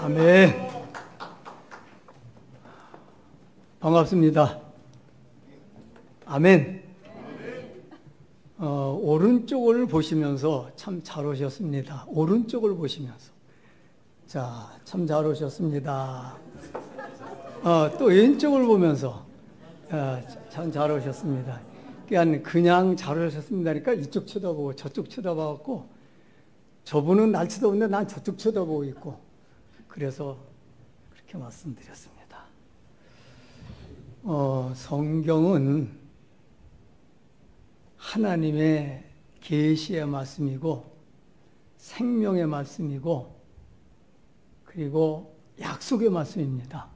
아멘. 반갑습니다. 아멘. 오른쪽을 보시면서 참 잘 오셨습니다. 오른쪽을 보시면서. 자, 참 잘 오셨습니다. 또 왼쪽을 보면서 참 잘 오셨습니다. 그냥 잘 오셨습니다. 그러니까 이쪽 쳐다보고 저쪽 쳐다봐갖고 저분은 날 쳐다보는데 난 저쪽 쳐다보고 있고 그래서 그렇게 말씀드렸습니다. 성경은 하나님의 계시의 말씀이고 생명의 말씀이고 그리고 약속의 말씀입니다.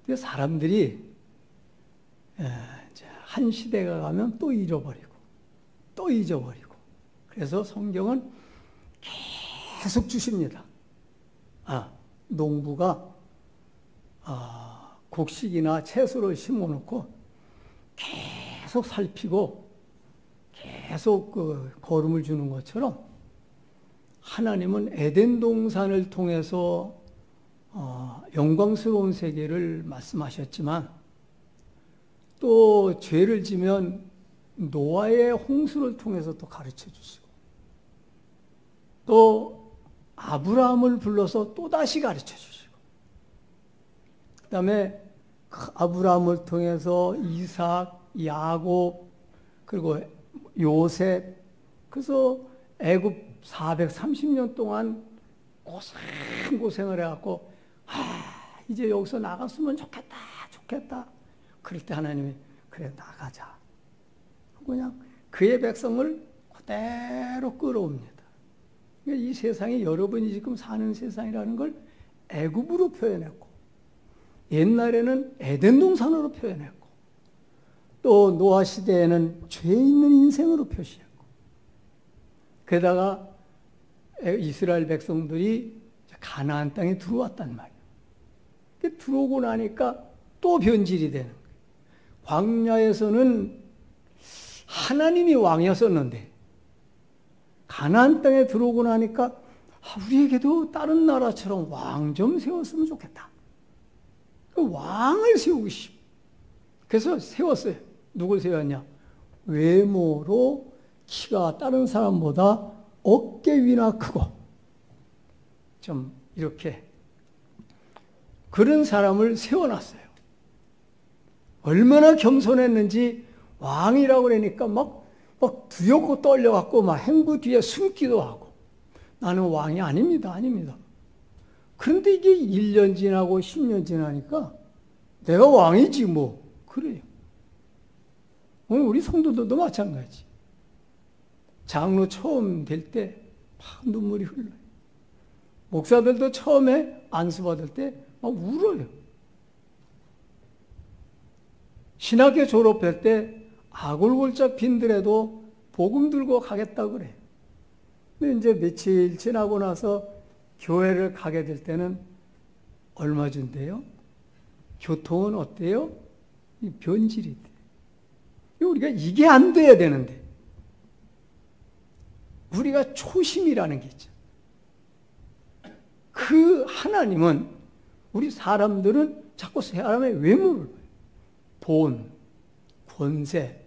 근데 사람들이 한 시대가 가면 또 잃어버리고 또 잊어버리고 그래서 성경은 계속 주십니다. 농부가 곡식이나 채소를 심어놓고 계속 살피고 계속 거름을 주는 것처럼 하나님은 에덴 동산을 통해서 영광스러운 세계를 말씀하셨지만 또 죄를 지면 노아의 홍수를 통해서 또 가르쳐 주시고 또 아브라함을 불러서 또다시 가르쳐 주시고 그 다음에 아브라함을 통해서 이삭, 야곱 그리고 요셉 그래서 애굽 430년 동안 고생을 해갖고 이제 여기서 나갔으면 좋겠다 그럴 때 하나님이 그래 나가자 그냥 그의 백성을 그대로 끌어옵니다. 그러니까 이 세상이 여러분이 지금 사는 세상이라는 걸 애굽으로 표현했고 옛날에는 에덴 동산으로 표현했고 또 노아 시대에는 죄 있는 인생으로 표시했고 게다가 이스라엘 백성들이 가나안 땅에 들어왔단 말이에요. 들어오고 나니까 또 변질이 되는 거예요. 광야에서는 하나님이 왕이었었는데 가나안 땅에 들어오고 나니까 우리에게도 다른 나라처럼 왕 좀 세웠으면 좋겠다. 그 왕을 세우고 싶어. 그래서 세웠어요. 누굴 세웠냐? 외모로 키가 다른 사람보다 어깨 위나 크고 좀 이렇게 그런 사람을 세워놨어요. 얼마나 겸손했는지 왕이라고 그러니까 막 두렵고 떨려갖고 막 행부 뒤에 숨기도 하고 나는 왕이 아닙니다. 그런데 이게 1년 지나고 10년 지나니까 내가 왕이지 뭐 그래요. 오늘 우리 성도들도 마찬가지. 장로 처음 될 때 막 눈물이 흘러요. 목사들도 처음에 안수받을 때 막 울어요. 신학교 졸업할 때 아골골짝 빈들에도 복음 들고 가겠다고 그래. 근데 이제 며칠 지나고 나서 교회를 가게 될 때는 얼마 준대요? 교통은 어때요? 변질이 돼. 우리가 이게 안 돼야 되는데 우리가 초심이라는 게 있죠. 그 하나님은 우리 사람들은 자꾸 사람의 외모를 본, 권세,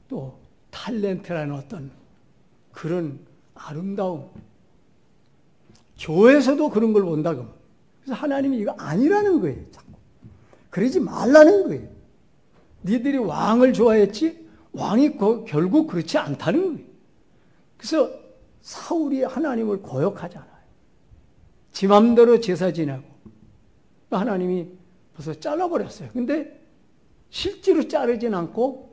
또 탤런트라는 어떤 그런 아름다움 교회에서도 그런 걸 본다고. 그래서 하나님이 이거 아니라는 거예요. 자꾸. 그러지 말라는 거예요. 니들이 왕을 좋아했지 왕이 결국 그렇지 않다는 거예요. 그래서 사울이 하나님을 거역하잖아요. 지 맘대로 제사 지내고 하나님이 벌써 잘라버렸어요. 근데 실제로 자르진 않고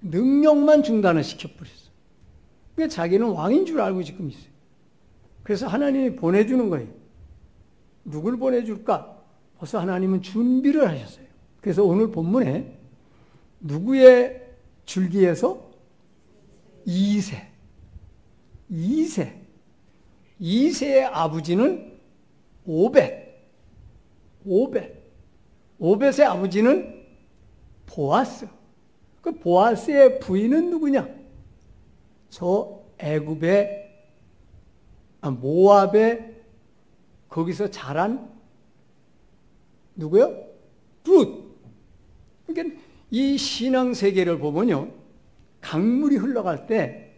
능력만 중단을 시켜버렸어요. 그러니까 자기는 왕인 줄 알고 지금 있어요. 그래서 하나님이 보내주는 거예요. 누굴 보내줄까? 벌써 하나님은 준비를 하셨어요. 그래서 오늘 본문에 누구의 줄기에서? 이세의 아버지는 오벳의 아버지는 보아스. 그 보아스의 부인은 누구냐? 저 애굽의 모압의 거기서 자란 누구요? 룻. 그러니까 이 신앙 세계를 보면요, 강물이 흘러갈 때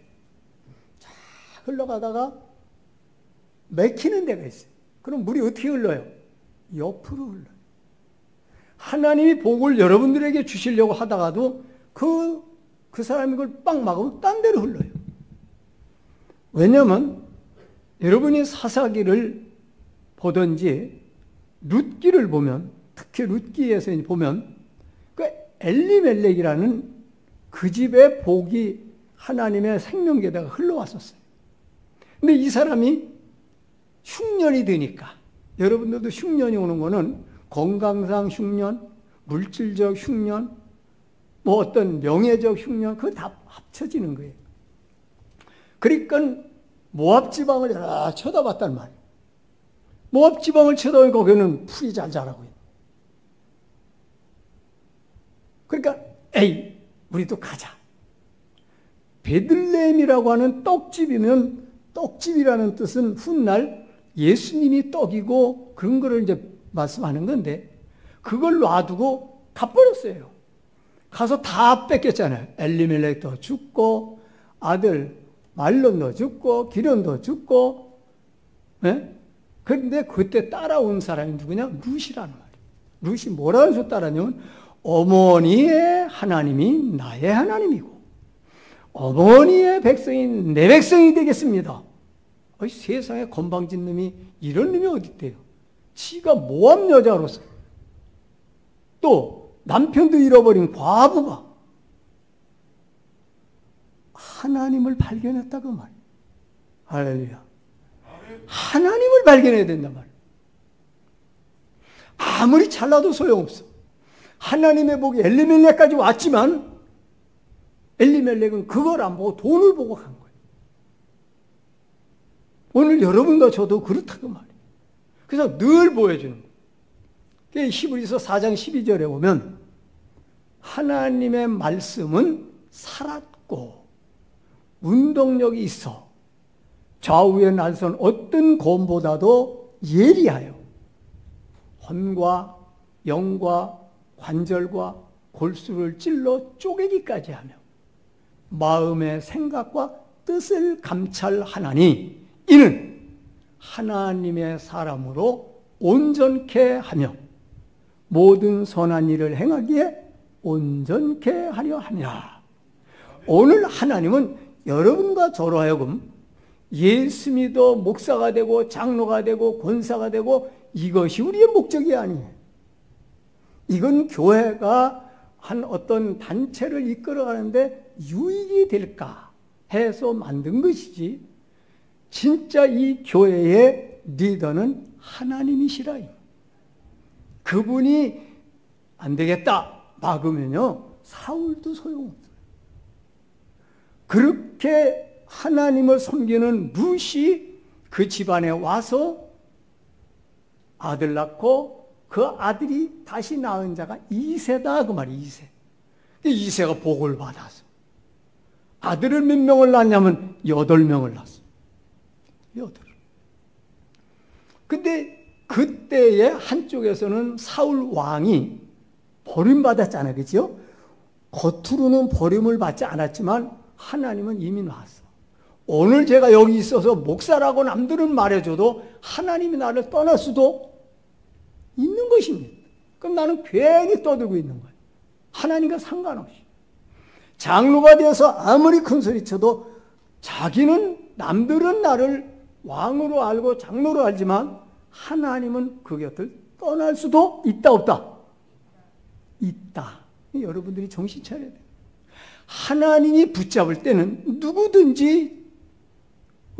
쫙 흘러가다가 막히는 데가 있어요. 그럼 물이 어떻게 흘러요? 옆으로 흘러요. 하나님이 복을 여러분들에게 주시려고 하다가도 그 사람이 그걸 빵 막으면 딴 데로 흘러요. 왜냐하면 여러분이 사사기를 보든지 룻기를 보면, 특히 룻기에서 보면 그 엘리멜렉이라는 그 집의 복이 하나님의 생명계에다가 흘러왔었어요. 근데 이 사람이 흉년이 되니까, 여러분들도 흉년이 오는 거는 건강상 흉년, 물질적 흉년, 뭐 어떤 명예적 흉년, 그거 다 합쳐지는 거예요. 그러니까 모압 지방을 여러 쳐다봤단 말이에요. 모압 지방을 쳐다보니까 거기는 풀이 잘 자라고 있는. 그러니까 에이, 우리도 가자. 베들레헴이라고 하는 떡집이면, 떡집이라는 뜻은 훗날 예수님이 떡이고 그런 거를 이제 말씀하는 건데, 그걸 놔두고 가버렸어요. 가서 다 뺏겼잖아요. 엘리멜렉도 죽고, 아들 말론도 죽고, 기련도 죽고. 네? 그런데 그때 따라온 사람이 누구냐? 룻이라는 말이에요. 룻이 뭐라고 해서 따라냐면, 어머니의 하나님이 나의 하나님이고, 어머니의 백성이 내 백성이 되겠습니다. 세상에 건방진 놈이 이런 놈이 어디 있대요. 지가 모압 여자로서, 또 남편도 잃어버린 과부가 하나님을 발견했다고 말이에요. 할렐루야. 하나님을 발견해야 된단 말이에요. 아무리 잘나도 소용없어. 하나님의 복이 엘리멜렉까지 왔지만 엘리멜렉은 그걸 안 보고 돈을 보고 간 거예요. 오늘 여러분과 저도 그렇다고 말이에요. 그래서 늘 보여주는 거예요. 히브리서 4장 12절에 보면 하나님의 말씀은 살았고 운동력이 있어 좌우에 날선 어떤 검보다도 예리하여 혼과 영과 관절과 골수를 찔러 쪼개기까지 하며 마음의 생각과 뜻을 감찰하나니 이는 하나님의 사람으로 온전케 하며 모든 선한 일을 행하기에 온전케 하려 함이라. 오늘 하나님은 여러분과 저로 하여금 예수 믿어 목사가 되고 장로가 되고 권사가 되고 이것이 우리의 목적이 아니에요. 이건 교회가 한 어떤 단체를 이끌어가는데 유익이 될까 해서 만든 것이지, 진짜 이 교회의 리더는 하나님이시라. 그분이 안 되겠다 막으면요 사울도 소용없어요. 그렇게 하나님을 섬기는 룻이 그 집안에 와서 아들 낳고 그 아들이 다시 낳은 자가 이세다 그 말이에요. 이세가 복을 받아서 아들을 몇 명을 낳냐면 8명을 낳았어. 8. 근데 그때의 한쪽에서는 사울 왕이 버림받았잖아요. 그렇죠? 겉으로는 버림을 받지 않았지만 하나님은 이미 놨어. 오늘 제가 여기 있어서 목사라고 남들은 말해줘도 하나님이 나를 떠날 수도 있는 것입니다. 그럼 나는 괜히 떠들고 있는 거예요. 하나님과 상관없이. 장로가 되어서 아무리 큰 소리 쳐도 자기는, 남들은 나를 왕으로 알고 장로로 알지만 하나님은 그 곁을 떠날 수도 있다 없다? 있다. 여러분들이 정신 차려야 돼요. 하나님이 붙잡을 때는 누구든지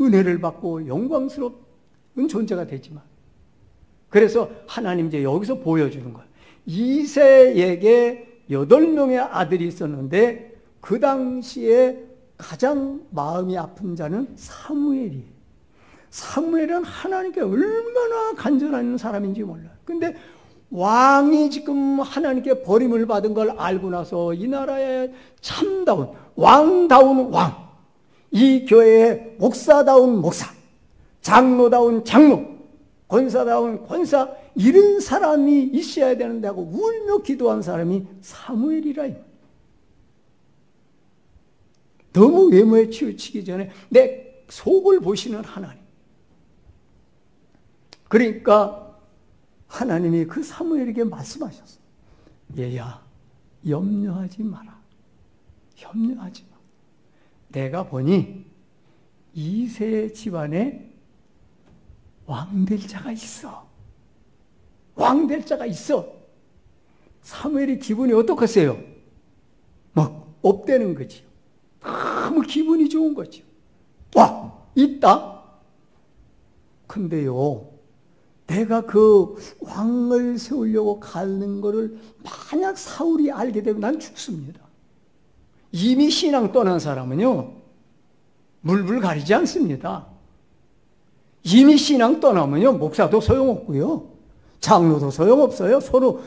은혜를 받고 영광스러운 존재가 되지만, 그래서 하나님 이제 여기서 보여주는 거예요. 이새에게 8명의 아들이 있었는데 그 당시에 가장 마음이 아픈 자는 사무엘이에요. 사무엘은 하나님께 얼마나 간절한 사람인지 몰라요. 근데 왕이 지금 하나님께 버림을 받은 걸 알고 나서 이 나라의 참다운 왕다운 왕, 이 교회의 목사다운 목사, 장로다운 장로, 권사다운 권사, 이런 사람이 있어야 되는데 하고 울며 기도한 사람이 사무엘이라. 너무 외모에 치우치기 전에 내 속을 보시는 하나님. 그러니까 하나님이 그 사무엘에게 말씀하셨어. 얘야, 염려하지 마라. 염려하지 마. 내가 보니 이세 집안에 왕될 자가 있어. 왕될 자가 있어. 사무엘이 기분이 어떻겠어요? 막 업되는 거지. 너무 기분이 좋은 거죠. 와, 있다? 근데요, 내가 그 왕을 세우려고 가는 거를 만약 사울이 알게 되면 난 죽습니다. 이미 신앙 떠난 사람은요, 물불 가리지 않습니다. 이미 신앙 떠나면요, 목사도 소용없고요, 장로도 소용없어요. 서로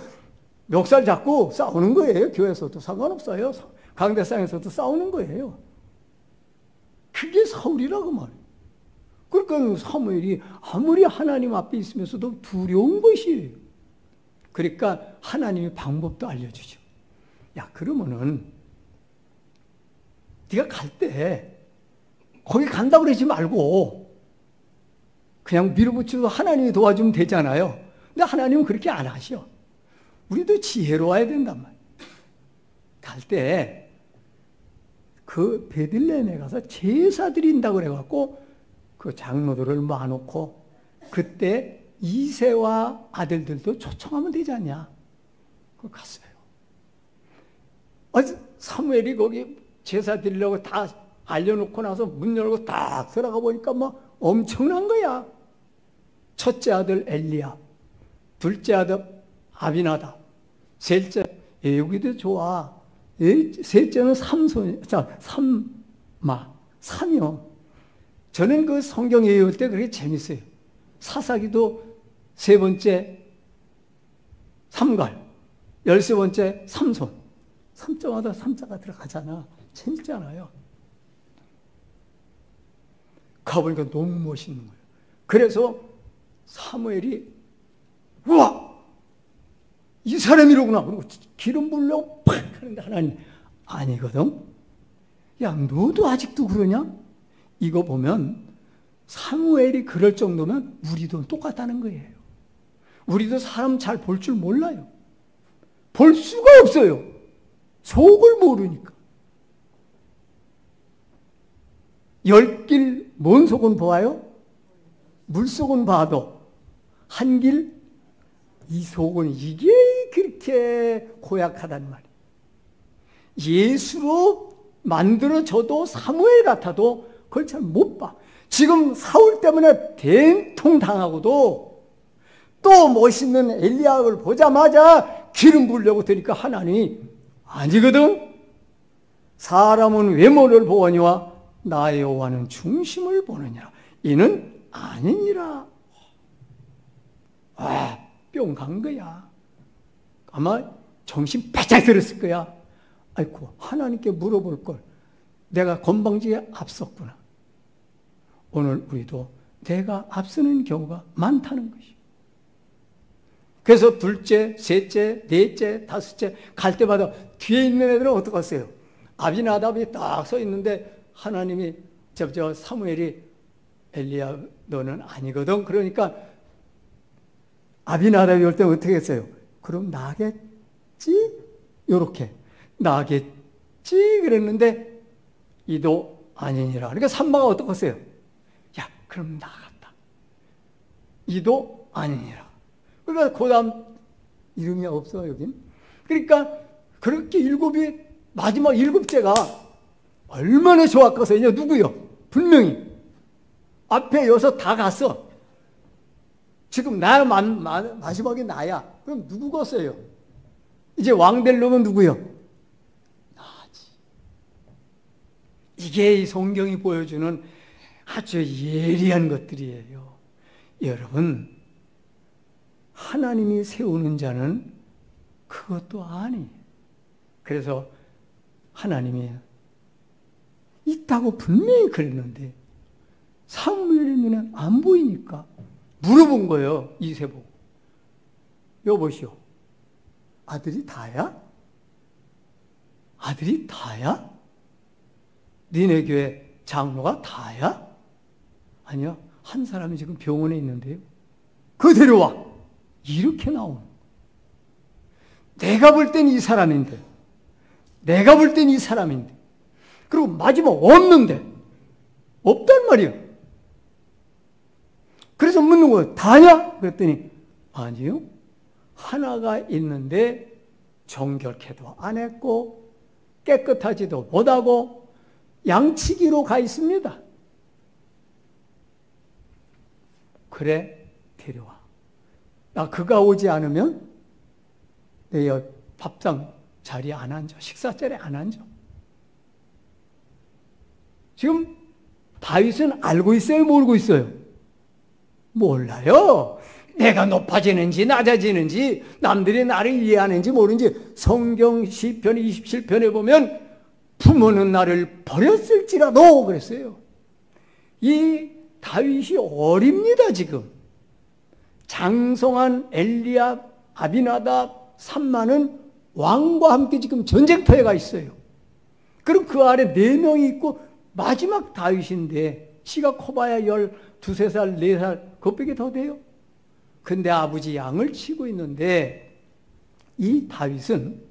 멱살 잡고 싸우는 거예요. 교회에서도 상관없어요. 강대상에서도 싸우는 거예요. 그게 사울이라고 말이에요. 그러니까 사무엘이 아무리 하나님 앞에 있으면서도 두려운 것이에요. 그러니까 하나님이 방법도 알려주죠. 야, 그러면은 네가 갈 때 거기 간다고 그러지 말고 그냥 밀어붙여도 하나님이 도와주면 되잖아요. 근데 하나님은 그렇게 안 하셔. 우리도 지혜로워야 된단 말이에요. 갈 때 그 베들레헴에 가서 제사 드린다고 그래갖고 그 장로들을 모아놓고 그때 이세와 아들들도 초청하면 되지 않냐. 그거 갔어요. 사무엘이 거기 제사 드리려고 다 알려놓고 나서 문 열고 딱 들어가 보니까 막 엄청난 거야. 첫째 아들 엘리야, 둘째 아들 아비나답, 셋째, 여기도 좋아. 셋째는 삼이요. 저는 그 성경 외울 때 그렇게 재밌어요. 사사기도 세 번째 삼갈, 13번째 삼손. 3자마다 3자가 들어가잖아. 재밌잖아요. 가보니까 너무 멋있는 거예요. 그래서 사무엘이 우와! 이 사람이로구나. 그리고 기름 부으려고 팍 하는데 하나님 아니거든. 야, 너도 아직도 그러냐? 이거 보면 사무엘이 그럴 정도면 우리도 똑같다는 거예요. 우리도 사람 잘 볼 줄 몰라요. 볼 수가 없어요. 속을 모르니까. 열 길 뭔 속은 보아요? 물속은 봐도 한 길 이 속은 이게 그렇게 고약하단 말이에요. 예수로 만들어져도 사무엘 같아도 그걸 잘 못 봐. 지금 사울 때문에 된통 당하고도 또 멋있는 엘리야를 보자마자 기름 부으려고 드니까 하나님이 아니거든. 사람은 외모를 보거니와 나의 여호와는 중심을 보느니라. 이는 아니니라. 와, 뿅 간 거야. 아마 정신 바짝 들었을 거야. 아이고, 하나님께 물어볼 걸. 내가 건방지게 앞섰구나. 오늘 우리도 내가 앞서는 경우가 많다는 것이요. 그래서 둘째, 셋째, 넷째, 다섯째 갈 때마다 뒤에 있는 애들은 어떡하세요? 아비나답이 딱 서 있는데 하나님이 저 사무엘이 엘리야 너는 아니거든. 그러니까 아비나답이 올 때 어떻게 했어요? 그럼 나겠지? 요렇게 나겠지? 그랬는데 이도 아니니라. 그러니까 삼마가 어떡하세요? 야, 그럼 나갔다. 이도 아니니라. 그러니까 그 다음 이름이 없어 여긴. 그러니까 그렇게 일곱이 마지막 일곱째가 얼마나 좋았겠어요. 누구요? 분명히 앞에 여섯 다 갔어. 지금 나 마지막에 나야. 그럼 누구겠어요? 이제 왕 될 놈은 누구요? 나지. 이게 이 성경이 보여주는 아주 예리한 것들이에요. 여러분, 하나님이 세우는 자는 그것도 아니에요. 그래서 하나님이 있다고 분명히 그랬는데 사무엘의 눈에 안 보이니까 물어본 거예요. 이세 보고. 여보시오, 아들이 다야? 아들이 다야? 니네 교회 장로가 다야? 아니요, 한 사람이 지금 병원에 있는데요. 그거 데려와. 이렇게 나오는. 내가 볼 땐 이 사람인데, 내가 볼 땐 이 사람인데, 그리고 마지막 없는데, 없단 말이야. 그래서 묻는 거예요. 다냐? 그랬더니 아니요, 하나가 있는데 정결케도 안 했고 깨끗하지도 못하고 양치기로 가 있습니다. 그래, 데려와. 나 그가 오지 않으면 내 밥상 자리에 안 앉아. 식사 자리에 안 앉아. 지금 다윗은 알고 있어요? 모르고 있어요? 몰라요. 내가 높아지는지 낮아지는지 남들이 나를 이해하는지 모르는지 성경 시편 27편에 보면 부모는 나를 버렸을지라도 그랬어요. 이 다윗이 어립니다. 지금 장성한 엘리압, 아비나답, 삼마는 왕과 함께 지금 전쟁터에 가 있어요. 그럼 그 아래 4명이 있고 마지막 다윗인데 지가 커봐야 12, 13살, 4살 그것밖에 더 돼요. 근데 아버지 양을 치고 있는데 이 다윗은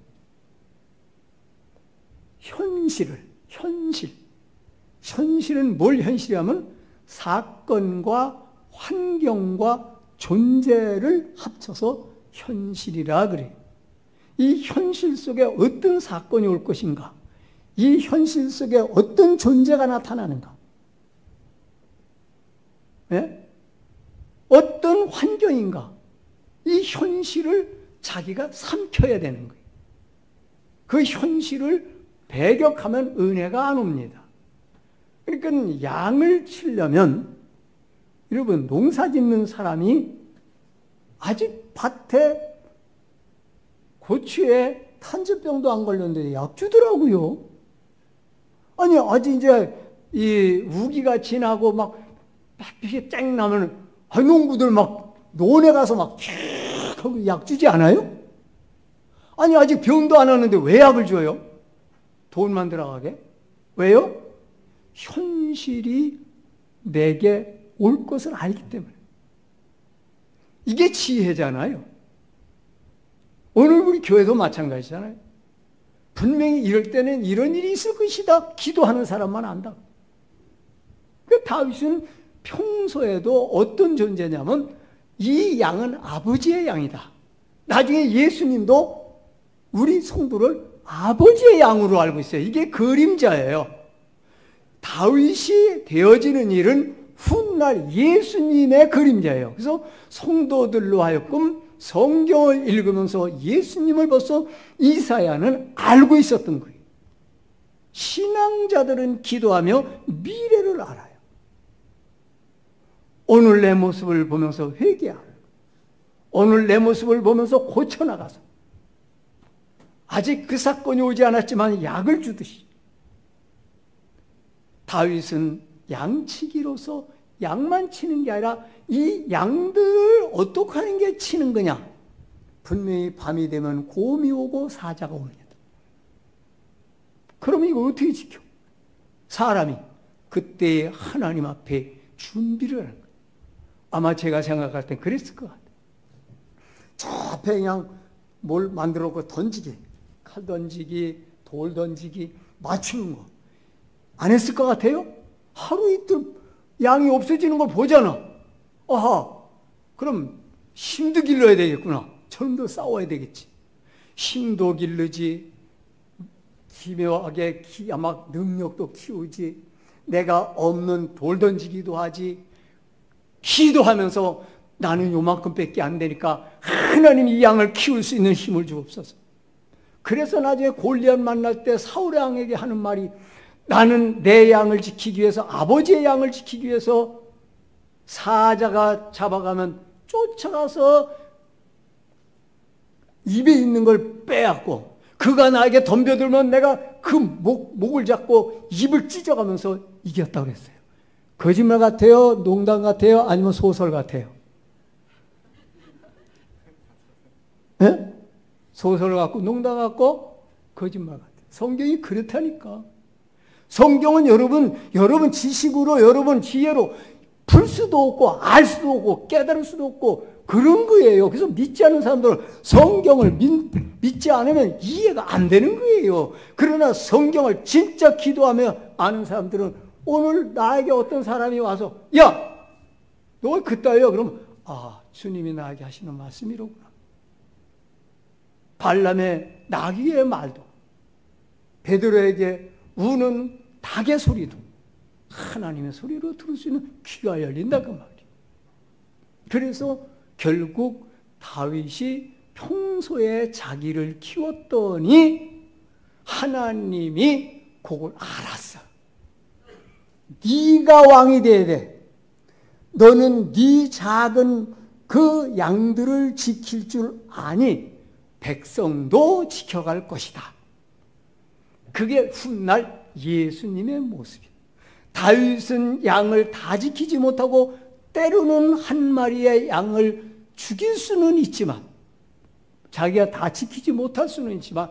현실은 뭘 현실이냐면 사건과 환경과 존재를 합쳐서 현실이라 그래요. 이 현실 속에 어떤 사건이 올 것인가? 이 현실 속에 어떤 존재가 나타나는가? 예? 어떤 환경인가? 이 현실을 자기가 삼켜야 되는 거예요. 그 현실을 배격하면 은혜가 안 옵니다. 그러니까 양을 치려면 여러분 농사 짓는 사람이 아직 밭에 고추에 탄저병도 안 걸렸는데 약 주더라고요. 아니 아직 이제 이 우기가 지나고 막 햇빛이 쨍 나면 농부들 막 논에 가서 막 쫙 하고 약 주지 않아요? 아니 아직 병도 안 왔는데 왜 약을 줘요? 돈만 들어가게? 왜요? 현실이 내게 올 것을 알기 때문에. 이게 지혜잖아요. 오늘 우리 교회도 마찬가지잖아요. 분명히 이럴 때는 이런 일이 있을 것이다. 기도하는 사람만 안다. 그 다윗은 평소에도 어떤 존재냐면 이 양은 아버지의 양이다. 나중에 예수님도 우리 성도를 아버지의 양으로 알고 있어요. 이게 그림자예요. 다윗이 되어지는 일은 훗날 예수님의 그림자예요. 그래서 성도들로 하여금 성경을 읽으면서 예수님을 벌써 이사야는 알고 있었던 거예요. 신앙자들은 기도하며 미래를 알아요. 오늘 내 모습을 보면서 회개하고 오늘 내 모습을 보면서 고쳐나가서 아직 그 사건이 오지 않았지만 약을 주듯이 다윗은 양치기로서 양만 치는 게 아니라 이 양들을 어떻게 하는 게 치는 거냐? 분명히 밤이 되면 곰이 오고 사자가 옵니다. 그러면 이걸 어떻게 지켜? 사람이 그때 하나님 앞에 준비를 하는 거예요. 아마 제가 생각할 땐 그랬을 것 같아요. 저 앞에 그냥 뭘 만들어 놓고 던지기, 칼 던지기, 돌 던지기, 맞추는 거 안 했을 것 같아요? 하루 이틀 양이 없어지는 걸 보잖아. 아하, 그럼 힘도 길러야 되겠구나. 처음도 싸워야 되겠지. 힘도 기르지, 기묘하게 아마 능력도 키우지, 내가 없는 돌 던지기도 하지, 기도하면서 나는 요만큼밖에 안 되니까 하나님 이 양을 키울 수 있는 힘을 주옵소서. 그래서 나중에 골리앗 만날 때 사울의 왕에게 하는 말이 나는 내 양을 지키기 위해서 아버지의 양을 지키기 위해서 사자가 잡아가면 쫓아가서 입에 있는 걸 빼앗고 그가 나에게 덤벼들면 내가 그 목을 잡고 입을 찢어가면서 이겼다고 그랬어요. 거짓말 같아요? 농담 같아요? 아니면 소설 같아요? 소설 갖고 농담 갖고 거짓말 같아. 성경이 그렇다니까. 성경은 여러분 지식으로, 여러분 지혜로 풀 수도 없고 알 수도 없고 깨달을 수도 없고 그런 거예요. 그래서 믿지 않는 사람들은 성경을 믿지 않으면 이해가 안 되는 거예요. 그러나 성경을 진짜 기도하며 아는 사람들은 오늘 나에게 어떤 사람이 와서 야! 너 그따위야? 그러면 아, 주님이 나에게 하시는 말씀이로구나. 발람의 나귀의 말도 베드로에게 우는 닭의 소리도 하나님의 소리로 들을 수 있는 귀가 열린다 그 말이에요. 그래서 결국 다윗이 평소에 자기를 키웠더니 하나님이 그걸 알았어. 네가 왕이 돼야 돼. 너는 네 작은 그 양들을 지킬 줄 아니 백성도 지켜갈 것이다. 그게 훗날 예수님의 모습이에요. 다윗은 양을 다 지키지 못하고 때로는 한 마리의 양을 죽일 수는 있지만 자기가 다 지키지 못할 수는 있지만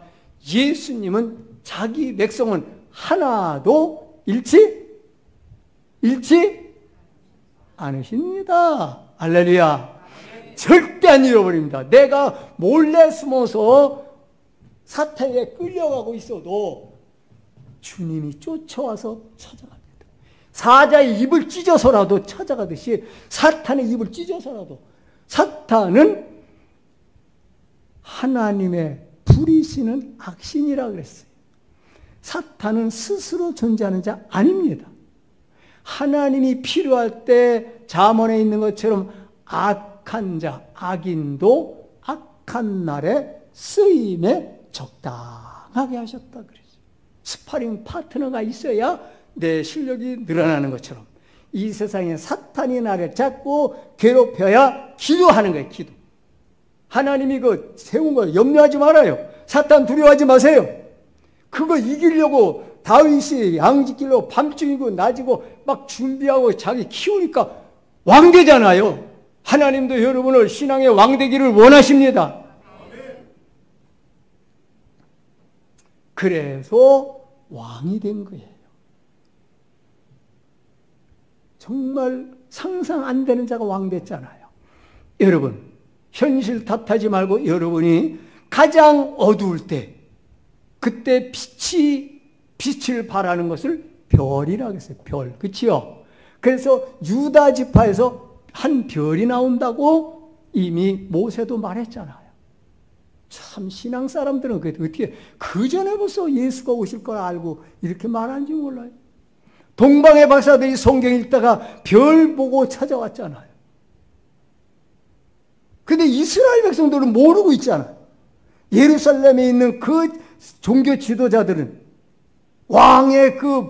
예수님은 자기 백성은 하나도 잃지 않으십니다. 할렐루야. 절대 안 잃어버립니다. 내가 몰래 숨어서 사탄에 끌려가고 있어도 주님이 쫓아와서 찾아갑니다. 사자의 입을 찢어서라도 찾아가듯이 사탄의 입을 찢어서라도 사탄은 하나님의 부리시는 악신이라 그랬어요. 사탄은 스스로 존재하는 자 아닙니다. 하나님이 필요할 때 잠언에 있는 것처럼 악한 자, 악인도 악한 날에 쓰임에 적당하게 하셨다 그랬어요. 스파링 파트너가 있어야 내 실력이 늘어나는 것처럼 이 세상에 사탄이 나를 잡고 괴롭혀야 기도하는 거예요. 기도. 하나님이 그 세운 거 염려하지 말아요. 사탄 두려워하지 마세요. 그거 이기려고 다윗이 양 지키려고 밤중이고 낮이고 막 준비하고 자기 키우니까 왕 되잖아요. 하나님도 여러분을 신앙의 왕 되기를 원하십니다. 그래서 왕이 된 거예요. 정말 상상 안 되는 자가 왕 됐잖아요. 여러분, 현실 탓하지 말고 여러분이 가장 어두울 때 그때 빛을 발하는 것을 별이라고 했어요. 별. 그치요? 그래서 유다 지파에서 한 별이 나온다고 이미 모세도 말했잖아요. 참 신앙 사람들은 어떻게 그 전에 벌써 예수가 오실 걸 알고 이렇게 말하는지 몰라요. 동방의 박사들이 성경 읽다가 별 보고 찾아왔잖아요. 근데 이스라엘 백성들은 모르고 있잖아요. 예루살렘에 있는 그 종교 지도자들은 왕의 그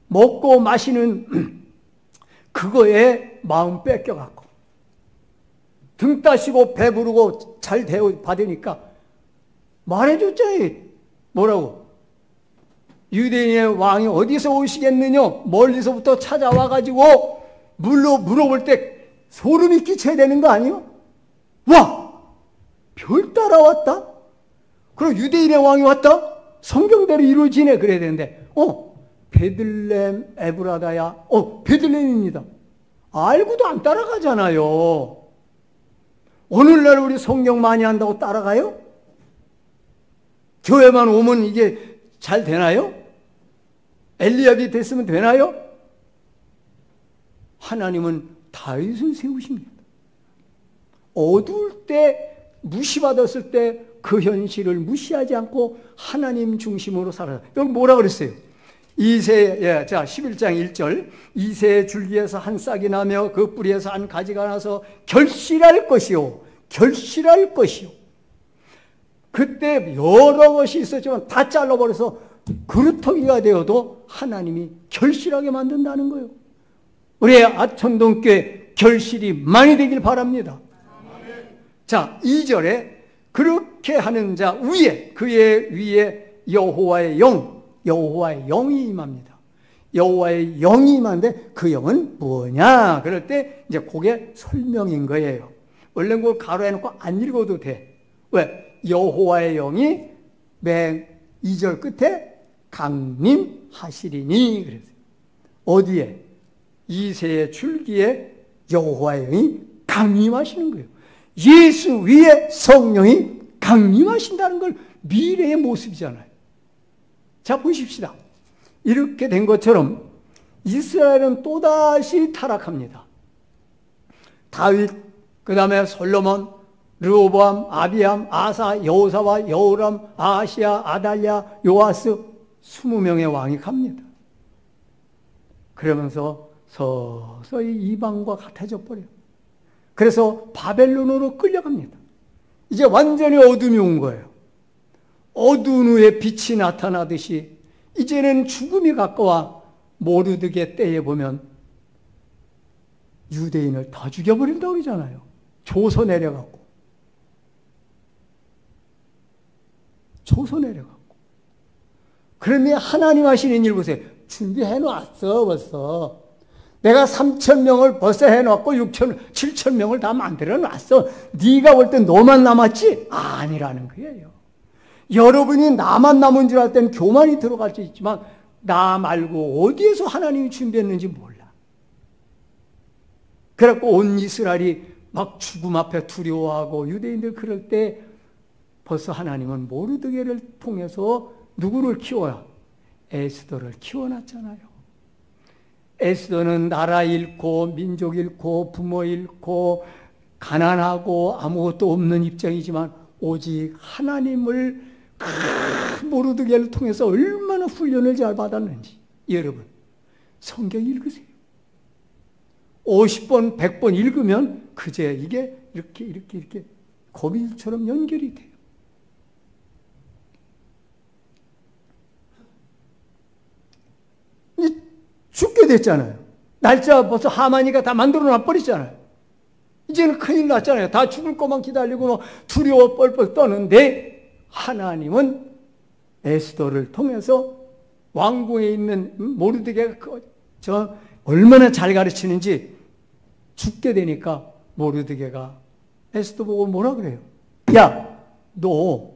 먹고 마시는 그거에 마음 뺏겨갖고 등 따시고 배부르고 잘 받으니까 말해줬잖아요. 뭐라고? 유대인의 왕이 어디서 오시겠느냐? 멀리서부터 찾아와가지고 물어볼 때 소름이 끼쳐야 되는 거 아니에요? 와! 별 따라왔다? 그럼 유대인의 왕이 왔다? 성경대로 이루어지네 그래야 되는데 베들렘 에브라다야 베들렘입니다. 알고도 안 따라가잖아요. 오늘날 우리 성경 많이 한다고 따라가요? 교회만 오면 이게 잘 되나요? 엘리압이 됐으면 되나요? 하나님은 다윗을 세우십니다. 어두울 때 무시받았을 때 그 현실을 무시하지 않고 하나님 중심으로 살아라. 여기 뭐라 그랬어요? 11장 1절 이새의 줄기에서 한 싹이 나며 그 뿌리에서 한 가지가 나서 결실할 것이요. 결실할 것이요. 그때 여러 것이 있었지만 다 잘라버려서 그루터기가 되어도 하나님이 결실하게 만든다는 거예요. 우리의 아천동교회 결실이 많이 되길 바랍니다. 자, 2절에 그렇게 하는 자 위에 그의 위에 여호와의 영이 임합니다. 여호와의 영이 임하는데 그 영은 뭐냐? 그럴 때 이제 그게 설명인 거예요. 원래 그걸 가로해놓고 안 읽어도 돼. 왜? 여호와의 영이 맨 2절 끝에 강림하시리니 그랬어요. 어디에? 이새의 줄기에 여호와의 영이 강림하시는 거예요. 예수 위에 성령이 강림하신다는 걸 미래의 모습이잖아요. 자, 보십시다. 이렇게 된 것처럼 이스라엘은 또다시 타락합니다. 다윗, 그 다음에 솔로몬, 르호보암, 아비암, 아사, 여호사와 여호람, 아하시야, 아달랴, 요아스 20명의 왕이 갑니다. 그러면서 서서히 이방과 같아져 버려요. 그래서 바벨론으로 끌려갑니다. 이제 완전히 어둠이 온 거예요. 어두운 후에 빛이 나타나듯이 이제는 죽음이 가까워 모르드게 때에 보면 유대인을 다 죽여버린다고 그러잖아요. 조서 내려갖고. 조서 내려갖고. 그러면 하나님 하시는 일 보세요. 준비해놨어 벌써. 내가 3,000명을 벌써 해놨고 7,000명을 다 만들어놨어. 네가 볼 땐 너만 남았지? 아니라는 거예요. 여러분이 나만 남은 줄 알 때는 교만이 들어갈 수 있지만 나 말고 어디에서 하나님이 준비했는지 몰라. 그래갖고 온 이스라엘이 막 죽음 앞에 두려워하고 유대인들 그럴 때 벌써 하나님은 모르드게를 통해서 누구를 키워야? 에스더를 키워놨잖아요. 에스더는 나라 잃고 민족 잃고 부모 잃고 가난하고 아무것도 없는 입장이지만 오직 하나님을 모르드게를 통해서 얼마나 훈련을 잘 받았는지 여러분 성경 읽으세요. 50번 100번 읽으면 그제 이게 이렇게 거미줄처럼 연결이 돼요. 죽게 됐잖아요. 날짜 벌써 하만이가 다 만들어 놔버렸잖아요. 이제는 큰일 났잖아요. 다 죽을 것만 기다리고 두려워 뻘뻘 떠는데 하나님은 에스더를 통해서 왕궁에 있는 모르드게가 얼마나 잘 가르치는지 죽게 되니까 모르드게가 에스더 보고 뭐라 그래요? 야, 너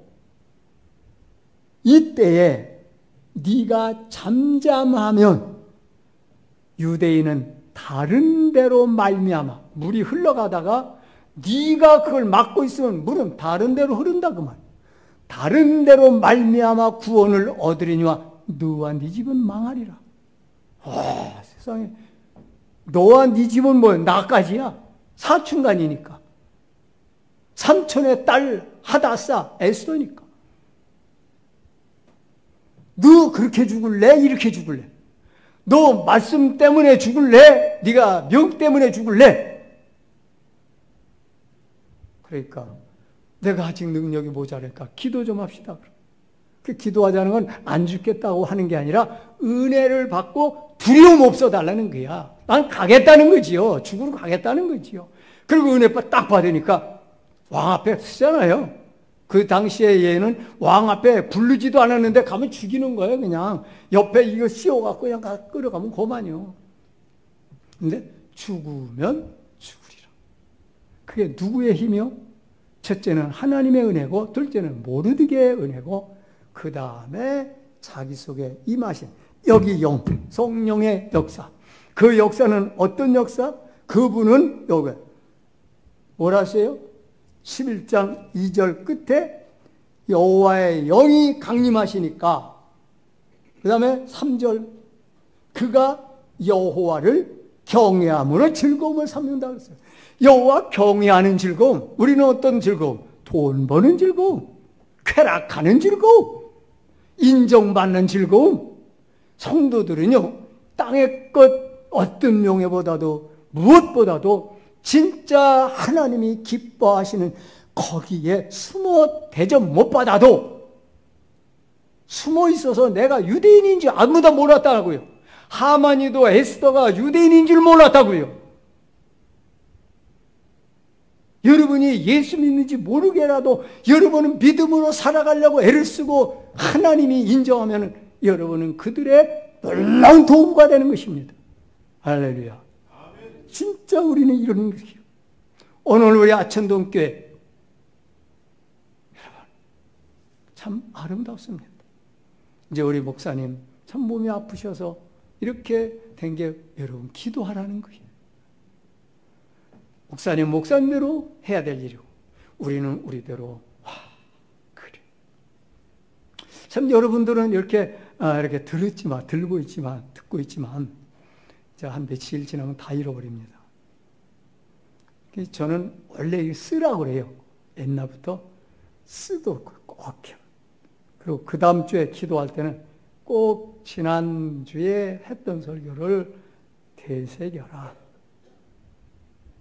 이때에 네가 잠잠하면 유대인은 다른 데로 말미암아 물이 흘러가다가 네가 그걸 막고 있으면 물은 다른 데로 흐른다 그 말. 다른 데로 말미암아 구원을 얻으리니와 너와 네 집은 망하리라. 와, 세상에. 너와 네 집은 뭐야? 나까지야. 사춘간이니까. 삼촌의 딸 하다사 에스더니까. 너 그렇게 죽을래? 이렇게 죽을래? 너 말씀 때문에 죽을래? 네가 명 때문에 죽을래? 그러니까 내가 아직 능력이 모자랄까? 기도 좀 합시다. 그 기도하자는 건 안 죽겠다고 하는 게 아니라 은혜를 받고 두려움 없어 달라는 거야. 난 가겠다는 거지요. 죽으러 가겠다는 거지요. 그리고 은혜 딱 받으니까 왕 앞에 쓰잖아요. 그 당시에 얘는 왕 앞에 부르지도 않았는데 가면 죽이는 거예요. 그냥 옆에 이거 씌워갖고 그냥 끌어가면 그만이요. 근데 죽으면 죽으리라. 그게 누구의 힘이요? 첫째는 하나님의 은혜고 둘째는 모르드게의 은혜고 그 다음에 자기 속에 임하신 여기 영, 성령의 역사. 그 역사는 어떤 역사? 그분은 여기 뭐라 하세요? 11장 2절 끝에 여호와의 영이 강림하시니까 그 다음에 3절 그가 여호와를 경외함으로 즐거움을 삼는다 그랬어요. 여호와 경외하는 즐거움. 우리는 어떤 즐거움? 돈 버는 즐거움, 쾌락하는 즐거움, 인정받는 즐거움. 성도들은요 땅의 것 어떤 명예보다도 무엇보다도 진짜 하나님이 기뻐하시는 거기에 숨어 대접 못 받아도 숨어 있어서 내가 유대인인지 아무도 몰랐다고요. 하만이도 에스더가 유대인인 줄 몰랐다고요. 여러분이 예수 믿는지 모르게라도 여러분은 믿음으로 살아가려고 애를 쓰고 하나님이 인정하면 여러분은 그들의 놀라운 도구가 되는 것입니다. 할렐루야. 진짜 우리는 이러는 것이요. 오늘 우리 아천동교회 참 아름답습니다. 이제 우리 목사님 참 몸이 아프셔서 이렇게 된 게 여러분 기도하라는 거예요. 목사님 목사님대로 해야 될 일이고 우리는 우리대로 그래. 참 여러분들은 이렇게 듣고 있지만 한 며칠 지나면 다 잃어버립니다. 저는 원래 쓰라고 그래요. 옛날부터 쓰도록 꼭 해요. 그리고 그 다음 주에 기도할 때는 꼭 지난주에 했던 설교를 되새겨라.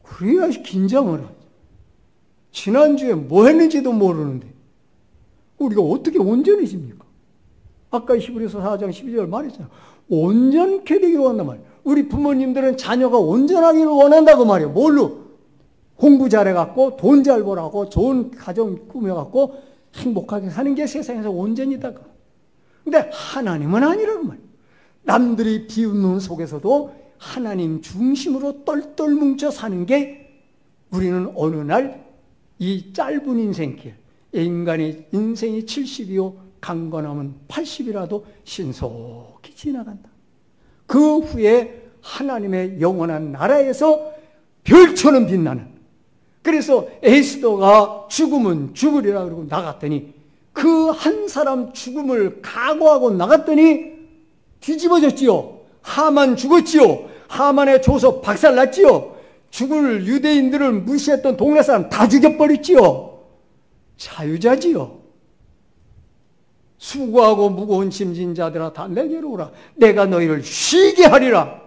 그래야 긴장을 하죠. 지난주에 뭐 했는지도 모르는데 우리가 어떻게 온전해집니까? 아까 히브리서 4장 12절 말했잖아요. 온전케 되기를 원한단 말이에요. 우리 부모님들은 자녀가 온전하기를 원한다고 말이에요. 뭘로? 공부 잘해갖고 돈 잘 벌하고 좋은 가정 꾸며갖고 행복하게 사는 게 세상에서 온전이다. 근데 하나님은 아니라고 말이에요. 남들이 비웃는 속에서도 하나님 중심으로 똘똘 뭉쳐 사는 게 우리는 어느 날 이 짧은 인생길, 인간의 인생이 70이요 강건하면 80이라도 신속히 지나간다. 그 후에 하나님의 영원한 나라에서 별처럼 빛나는, 그래서 에스더가 죽으면 죽으리라 그러고 나갔더니 그 한 사람 죽음을 각오하고 나갔더니 뒤집어졌지요. 하만 죽었지요. 하만의 조서 박살났지요. 죽을 유대인들을 무시했던 동네 사람 다 죽여버렸지요. 자유자지요. 수고하고 무거운 짐진 자들아 다 내게로 오라. 내가 너희를 쉬게 하리라.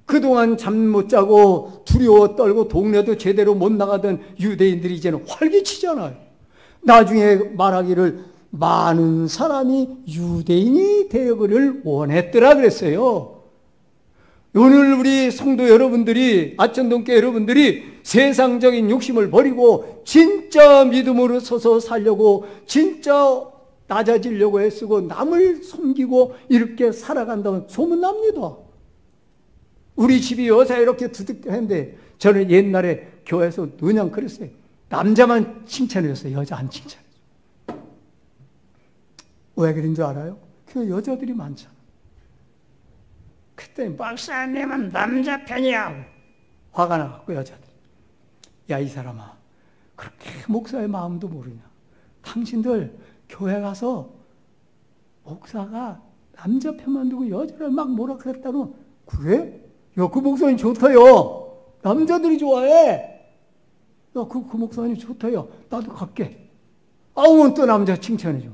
그동안 잠 못 자고 두려워 떨고 동네도 제대로 못 나가던 유대인들이 이제는 활기치잖아요. 나중에 말하기를 많은 사람이 유대인이 되기를 원했더라 그랬어요. 오늘 우리 성도 여러분들이, 아천동교회 여러분들이 세상적인 욕심을 버리고 진짜 믿음으로 서서 살려고, 진짜 낮아지려고 애쓰고 남을 섬기고 이렇게 살아간다면 소문납니다. 우리 집이 여자 이렇게 두둑했는데 저는 옛날에 교회에서 그냥 그랬어요. 남자만 칭찬해줬어요. 여자 안 칭찬해줘. 왜 그런 줄 알아요? 교회 여자들이 많잖아. 그때 박사님은 남자 편이야. 화가 나갖고 여자들. 야, 이 사람아. 그렇게 목사의 마음도 모르냐. 당신들 교회 가서 목사가 남자 편만 두고 여자를 막 뭐라 그랬다고. 그래? 야, 그 목사님 좋다요. 남자들이 좋아해. 야, 그 목사님 좋다요. 나도 갈게. 아우, 또 남자 칭찬해줘.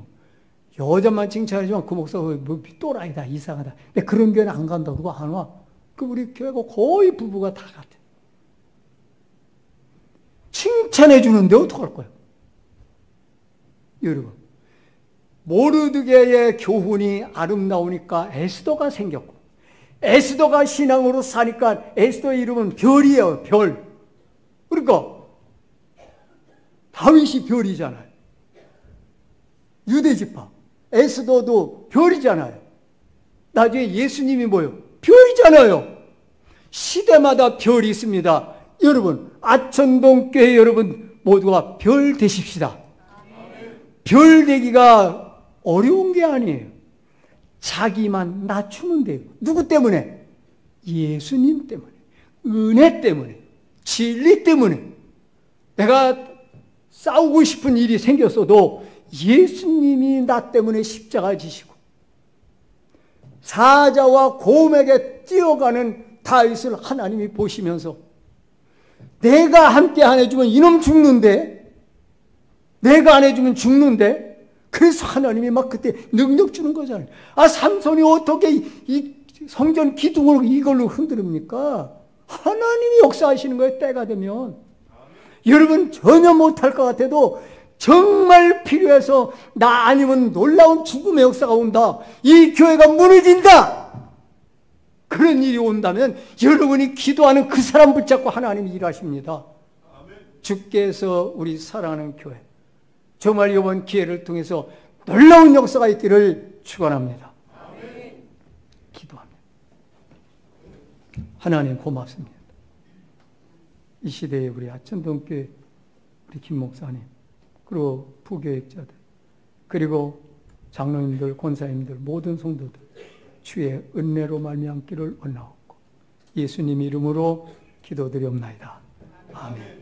여자만 칭찬해주면 그 목사가 뭐 또라이다, 이상하다. 근데 그런 교회는 안 간다. 그거 안 와. 그 우리 교회가 거의 부부가 다 같아. 칭찬해주는데 어떡할 거야? 여러분, 모르드게의 교훈이 아름다우니까 에스더가 생겼고, 에스더가 신앙으로 사니까 에스더의 이름은 별이에요, 별. 그러니까 다윗이 별이잖아요. 유대지파. 에스더도 별이잖아요. 나중에 예수님이 뭐예요? 별이잖아요. 시대마다 별이 있습니다. 여러분, 아천동교회 여러분 모두가 별 되십시다. 별 되기가 어려운 게 아니에요. 자기만 낮추면 돼요. 누구 때문에? 예수님 때문에. 은혜 때문에. 진리 때문에. 내가 싸우고 싶은 일이 생겼어도 예수님이 나 때문에 십자가 지시고 사자와 곰에게 뛰어가는 다윗을 하나님이 보시면서 내가 함께 안 해주면 이놈 죽는데, 내가 안 해주면 죽는데, 그래서 하나님이 막 그때 능력 주는 거잖아요. 아, 삼손이 어떻게 이 성전 기둥을 이걸로 흔들습니까? 하나님이 역사하시는 거예요, 때가 되면. 여러분 전혀 못할 것 같아도 정말 필요해서 나 아니면 놀라운 죽음의 역사가 온다. 이 교회가 무너진다. 그런 일이 온다면 여러분이 기도하는 그 사람 붙잡고 하나님이 일하십니다. 주께서 우리 사랑하는 교회 정말 이번 기회를 통해서 놀라운 역사가 있기를 축원합니다. 기도합니다. 하나님 고맙습니다. 이 시대에 우리 아천동교회 우리 김 목사님 그리고 부교역자들 그리고 장로님들, 권사님들, 모든 성도들 주의 은혜로 말미암기를 원하옵고 예수님 이름으로 기도드리옵나이다. 아멘.